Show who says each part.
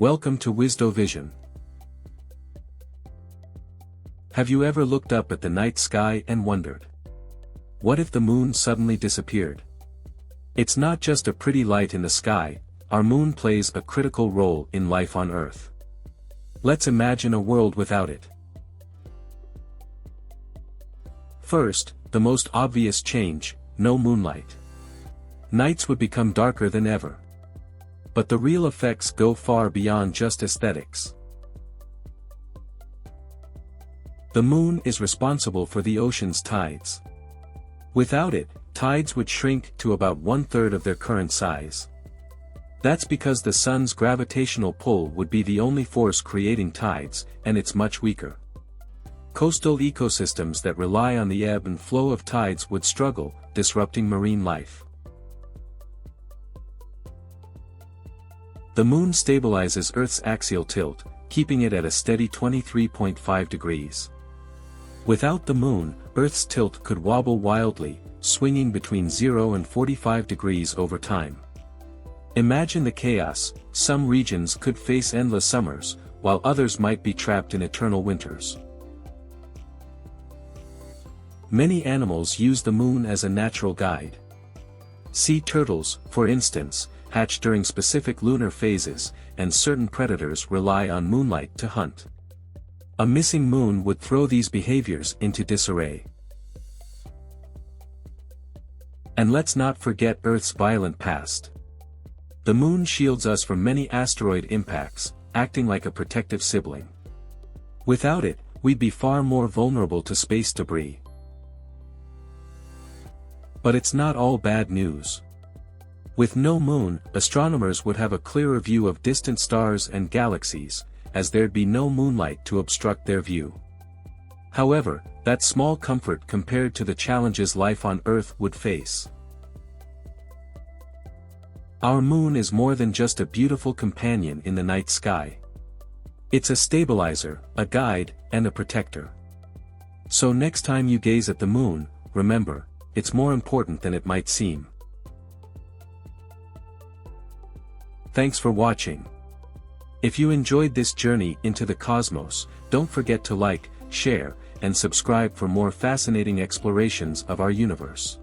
Speaker 1: Welcome to WisdoVision. Have you ever looked up at the night sky and wondered, what if the moon suddenly disappeared? It's not just a pretty light in the sky, our moon plays a critical role in life on Earth. Let's imagine a world without it. First, the most obvious change: no moonlight. Nights would become darker than ever. But the real effects go far beyond just aesthetics. The moon is responsible for the ocean's tides. Without it, tides would shrink to about 1/3 of their current size. That's because the sun's gravitational pull would be the only force creating tides, and it's much weaker. Coastal ecosystems that rely on the ebb and flow of tides would struggle, disrupting marine life. The moon stabilizes Earth's axial tilt, keeping it at a steady 23.5 degrees. Without the moon, Earth's tilt could wobble wildly, swinging between 0 and 45 degrees over time. Imagine the chaos: some regions could face endless summers, while others might be trapped in eternal winters. Many animals use the moon as a natural guide. Sea turtles, for instance, hatch during specific lunar phases, and certain predators rely on moonlight to hunt. A missing moon would throw these behaviors into disarray. And let's not forget Earth's violent past. The moon shields us from many asteroid impacts, acting like a protective sibling. Without it, we'd be far more vulnerable to space debris. But it's not all bad news. With no moon, astronomers would have a clearer view of distant stars and galaxies, as there'd be no moonlight to obstruct their view. However, that's small comfort compared to the challenges life on Earth would face. Our moon is more than just a beautiful companion in the night sky. It's a stabilizer, a guide, and a protector. So next time you gaze at the moon, remember, it's more important than it might seem. Thanks for watching. If you enjoyed this journey into the cosmos, don't forget to like, share, and subscribe for more fascinating explorations of our universe.